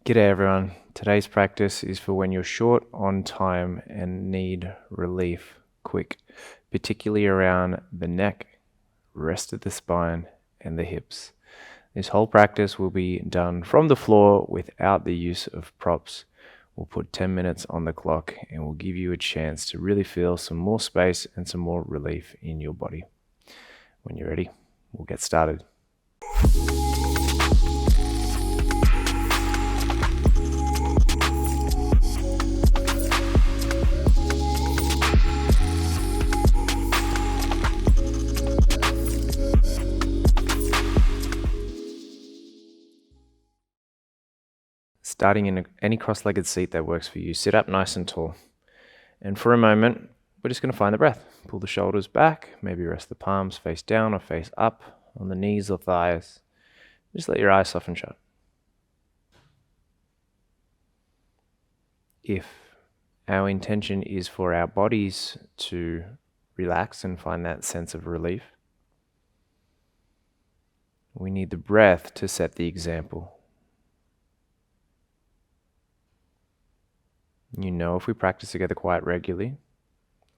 G'day everyone. Today's practice is for when you're short on time and need relief quick, particularly around the neck, rest of the spine, and the hips. This whole practice will be done from the floor without the use of props. We'll put 10 minutes on the clock and we'll give you a chance to really feel some more space and some more relief in your body. When you're ready, we'll get started. Starting in any cross-legged seat that works for you, sit up nice and tall. And for a moment, we're just going to find the breath. Pull the shoulders back, maybe rest the palms face down or face up on the knees or thighs. Just let your eyes soften shut. If our intention is for our bodies to relax and find that sense of relief, we need the breath to set the example. You know, if we practice together quite regularly,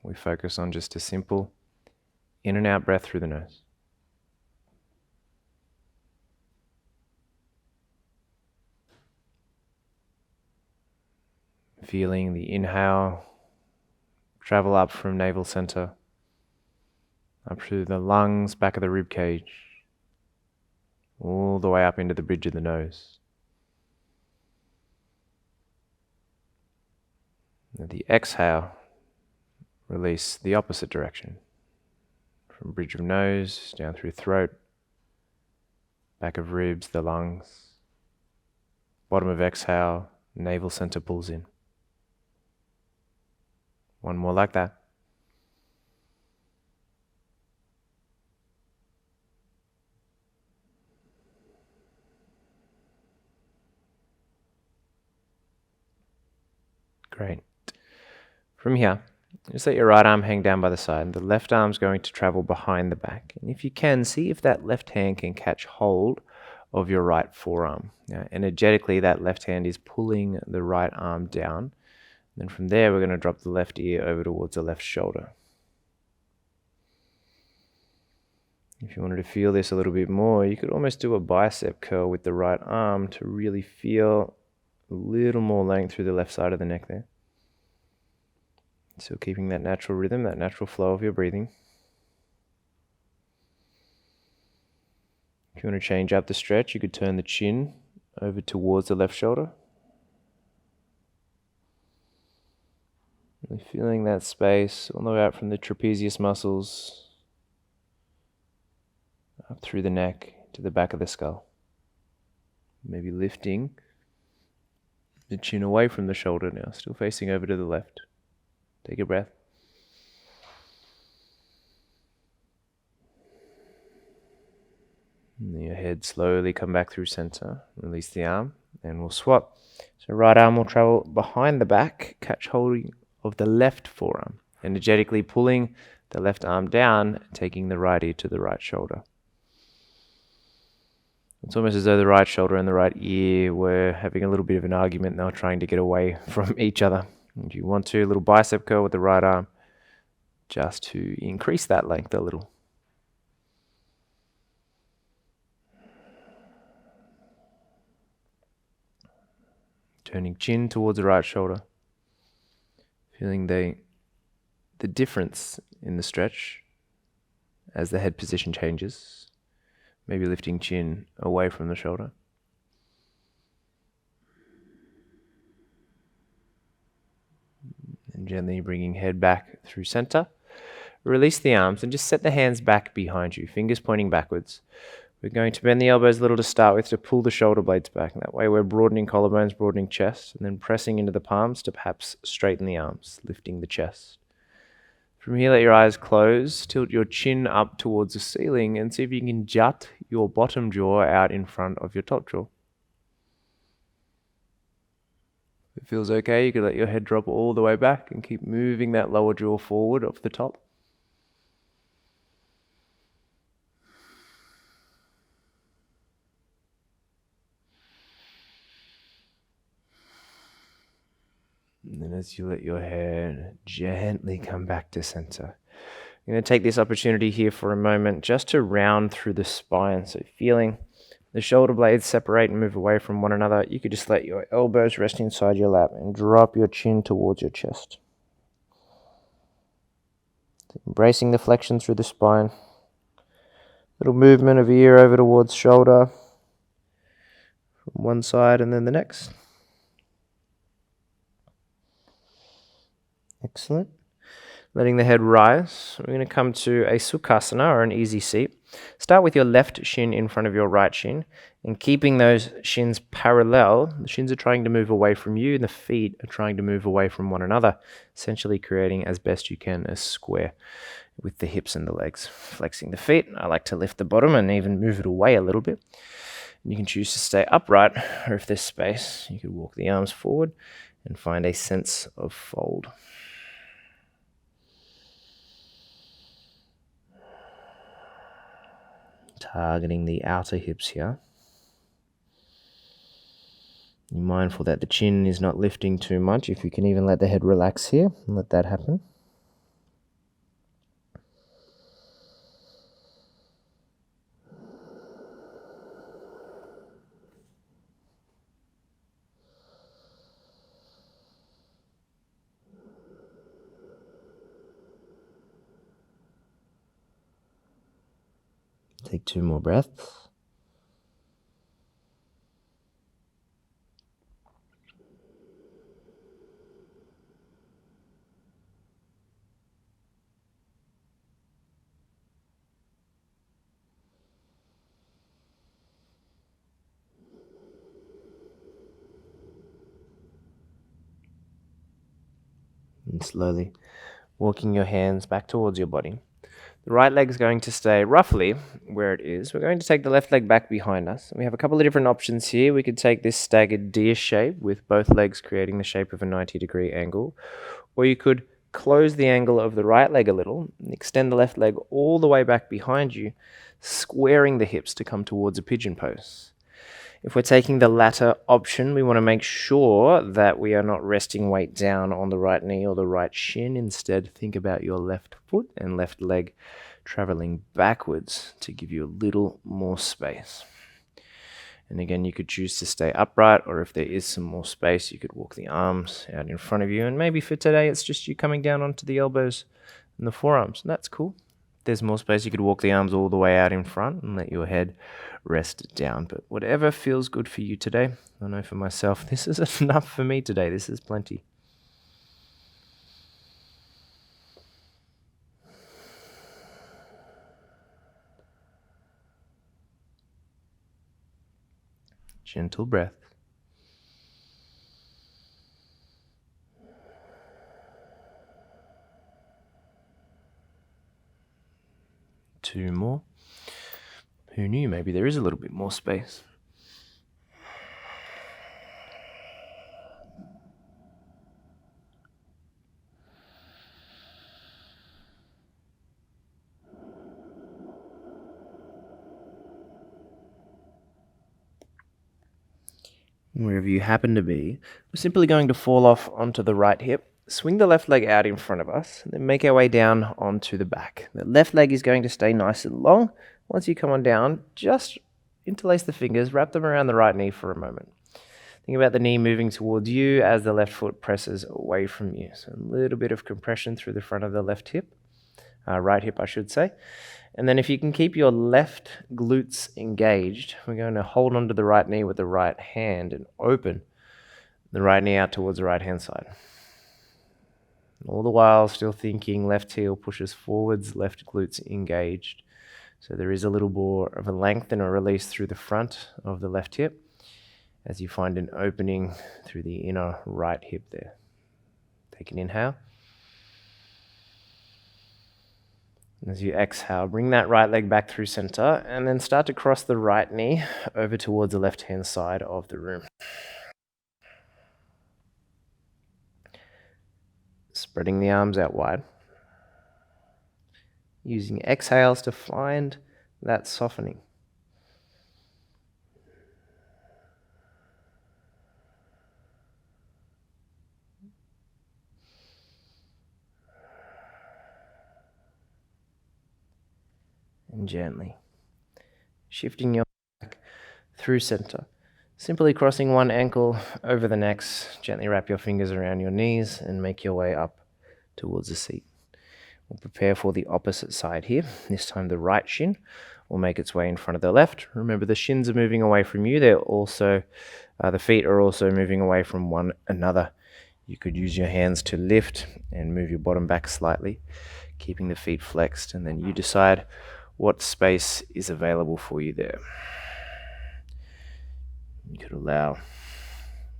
we focus on just a simple in and out breath through the nose. Feeling the inhale travel up from navel center, up through the lungs, back of the rib cage, all the way up into the bridge of the nose. And the exhale, release the opposite direction, from bridge of nose, down through throat, back of ribs, the lungs, bottom of exhale, navel center pulls in. One more like that. Great. From here, just let your right arm hang down by the side. The left arm's going to travel behind the back. And if you can, see if that left hand can catch hold of your right forearm. Now, energetically, that left hand is pulling the right arm down. Then from there, we're going to drop the left ear over towards the left shoulder. If you wanted to feel this a little bit more, you could almost do a bicep curl with the right arm to really feel a little more length through the left side of the neck there. Still keeping that natural rhythm, that natural flow of your breathing. If you want to change up the stretch, you could turn the chin over towards the left shoulder. Really feeling that space all the way out from the trapezius muscles, up through the neck to the back of the skull. Maybe lifting the chin away from the shoulder now, still facing over to the left. Take a breath. And your head slowly come back through center. Release the arm and we'll swap. So right arm will travel behind the back, catch hold of the left forearm, energetically pulling the left arm down, taking the right ear to the right shoulder. It's almost as though the right shoulder and the right ear were having a little bit of an argument. They were trying to get away from each other. If you want to, a little bicep curl with the right arm, just to increase that length a little. Turning chin towards the right shoulder. Feeling the difference in the stretch as the head position changes. Maybe lifting chin away from the shoulder. And gently bringing head back through center. Release the arms and just set the hands back behind you, fingers pointing backwards. We're going to bend the elbows a little to start with to pull the shoulder blades back. And that way we're broadening collarbones, broadening chest, and then pressing into the palms to perhaps straighten the arms, lifting the chest. From here, let your eyes close, tilt your chin up towards the ceiling, and see if you can jut your bottom jaw out in front of your top jaw. If it feels okay, you can let your head drop all the way back and keep moving that lower jaw forward off the top. And then as you let your head gently come back to center, I'm going to take this opportunity here for a moment just to round through the spine. So feeling the shoulder blades separate and move away from one another. You could just let your elbows rest inside your lap and drop your chin towards your chest. Embracing the flexion through the spine. Little movement of ear over towards shoulder from one side and then the next. Excellent. Letting the head rise. We're going to come to a Sukhasana, or an easy seat. Start with your left shin in front of your right shin, and keeping those shins parallel. The shins are trying to move away from you, and the feet are trying to move away from one another, essentially creating as best you can a square with the hips and the legs. Flexing the feet. I like to lift the bottom and even move it away a little bit. And you can choose to stay upright, or if there's space, you could walk the arms forward and find a sense of fold. Targeting the outer hips here. Be mindful that the chin is not lifting too much. If you can even let the head relax here, and let that happen. Take 2 more breaths. And slowly walking your hands back towards your body. The right leg is going to stay roughly where it is. We're going to take the left leg back behind us. We have a couple of different options here. We could take this staggered deer shape with both legs creating the shape of a 90-degree angle. Or you could close the angle of the right leg a little and extend the left leg all the way back behind you, squaring the hips to come towards a pigeon pose. If we're taking the latter option, we want to make sure that we are not resting weight down on the right knee or the right shin. Instead, think about your left foot and left leg traveling backwards to give you a little more space. And again, you could choose to stay upright, or if there is some more space, you could walk the arms out in front of you. And maybe for today, it's just you coming down onto the elbows and the forearms. That's cool. If there's more space, you could walk the arms all the way out in front and let your head rest down. But whatever feels good for you today. I know for myself, this is enough for me today. This is plenty. Gentle breath. Two more. Who knew? Maybe there is a little bit more space. Wherever you happen to be, we're simply going to fall off onto the right hip, swing the left leg out in front of us, and then make our way down onto the back. The left leg is going to stay nice and long. Once you come on down, just interlace the fingers, wrap them around the right knee for a moment. Think about the knee moving towards you as the left foot presses away from you. So a little bit of compression through the front of the left hip, right hip I should say. And then if you can keep your left glutes engaged, we're going to hold onto the right knee with the right hand and open the right knee out towards the right hand side. All the while still thinking left heel pushes forwards, left glutes engaged. So there is a little more of a length and a release through the front of the left hip as you find an opening through the inner right hip there. Take an inhale. As you exhale, bring that right leg back through center and then start to cross the right knee over towards the left-hand side of the room. Spreading the arms out wide. Using exhales to find that softening. and gently. Shifting your back through center. Simply crossing one ankle over the next. Gently wrap your fingers around your knees and make your way up towards the seat. We'll prepare for the opposite side here. This time the right shin will make its way in front of the left. Remember, the shins are moving away from you. They're also, the feet are also moving away from one another. You could use your hands to lift and move your bottom back slightly, keeping the feet flexed, and then you decide what space is available for you there. You could allow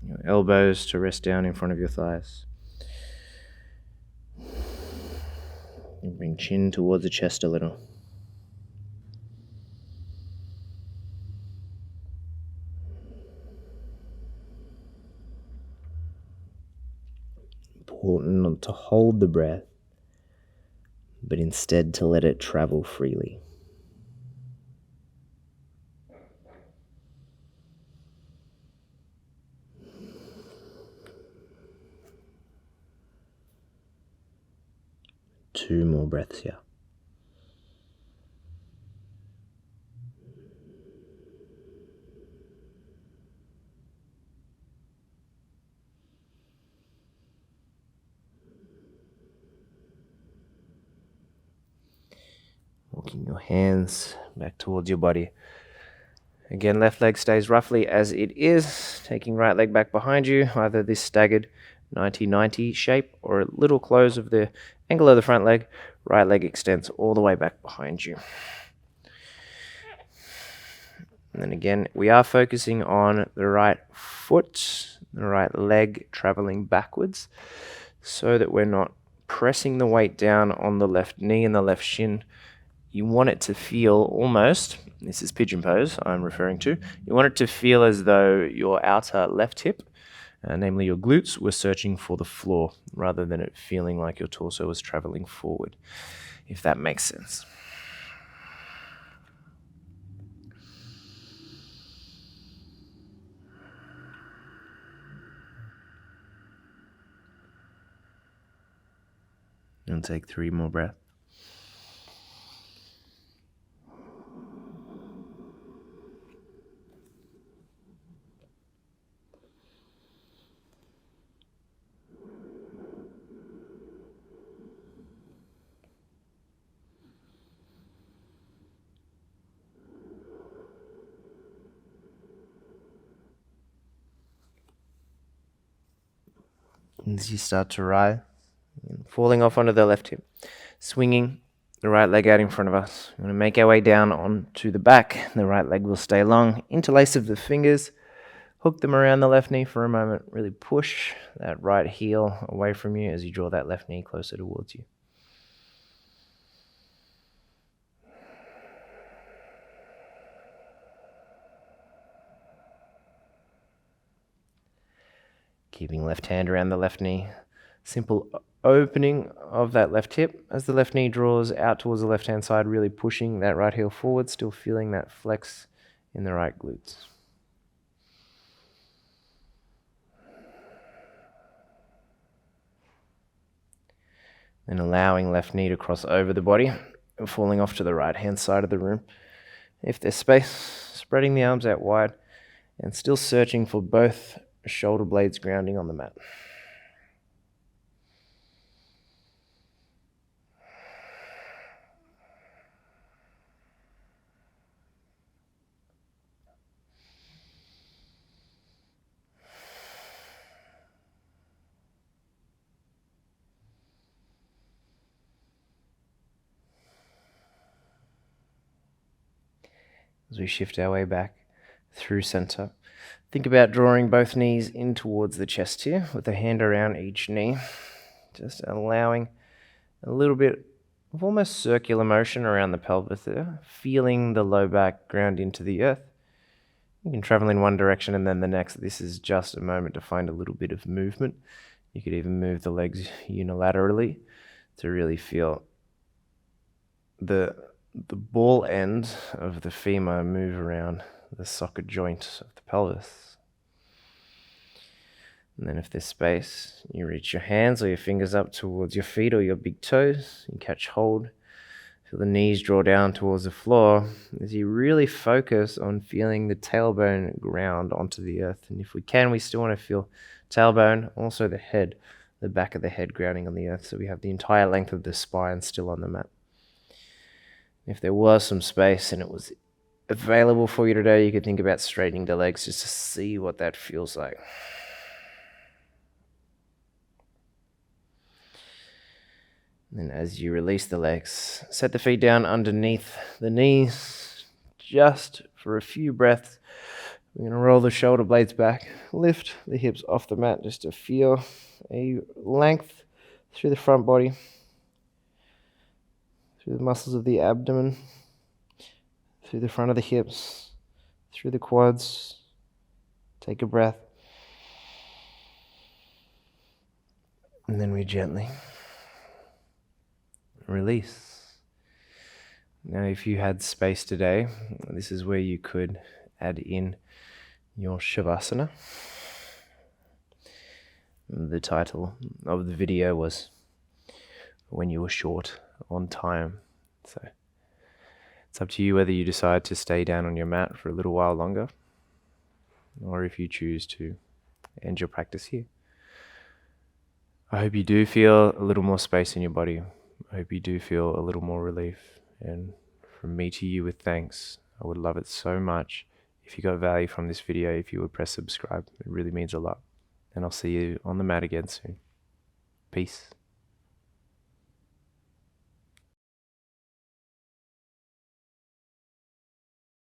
your elbows to rest down in front of your thighs. And bring chin towards the chest a little. Important not to hold the breath, but instead to let it travel freely. Two more breaths here. Walking your hands back towards your body. Again, left leg stays roughly as it is, taking right leg back behind you, either this staggered 90-90 shape or a little close of the angle of the front leg. Right leg extends all the way back behind you. And then again, we are focusing on the right foot, the right leg traveling backwards, so that we're not pressing the weight down on the left knee and the left shin. You want it to feel almost, this is pigeon pose I'm referring to, you want it to feel as though your outer left hip, namely your glutes, were searching for the floor, rather than it feeling like your torso was traveling forward, if that makes sense. And take 3 more breaths. As you start to rise, falling off onto the left hip, swinging the right leg out in front of us. We're going to make our way down onto the back. The right leg will stay long. Interlace of the fingers, hook them around the left knee for a moment. Really push that right heel away from you as you draw that left knee closer towards you. Keeping left hand around the left knee. Simple opening of that left hip as the left knee draws out towards the left hand side, really pushing that right heel forward, still feeling that flex in the right glutes. Then allowing left knee to cross over the body and falling off to the right hand side of the room. If there's space, spreading the arms out wide and still searching for both shoulder blades grounding on the mat. As we shift our way back through center, think about drawing both knees in towards the chest here with a hand around each knee, just allowing a little bit of almost circular motion around the pelvis there, feeling the low back ground into the earth. You can travel in one direction and then the next. This is just a moment to find a little bit of movement. You could even move the legs unilaterally to really feel the ball end of the femur move around the socket joint of the pelvis. And then if there's space, you reach your hands or your fingers up towards your feet or your big toes. You catch hold. Feel Feel the knees draw down towards the floor as you really focus on feeling the tailbone ground onto the earth. And if we can, we still want to feel tailbone, also the head, the back of the head grounding on the earth. So we have the entire length of the spine still on the mat. If there was some space and it was available for you today, you could think about straightening the legs just to see what that feels like. And as you release the legs, set the feet down underneath the knees just for a few breaths. We're going to roll the shoulder blades back, lift the hips off the mat just to feel a length through the front body, through the muscles of the abdomen, through the front of the hips, through the quads. Take a breath. And then we gently release. Now, if you had space today, this is where you could add in your Shavasana. The title of the video was When You Were Short on Time. So it's up to you whether you decide to stay down on your mat for a little while longer, or if you choose to end your practice here. I hope you do feel a little more space in your body. I hope you do feel a little more relief. And from me to you with thanks, I would love it so much if you got value from this video, if you would press subscribe. It really means a lot. And I'll see you on the mat again soon. Peace.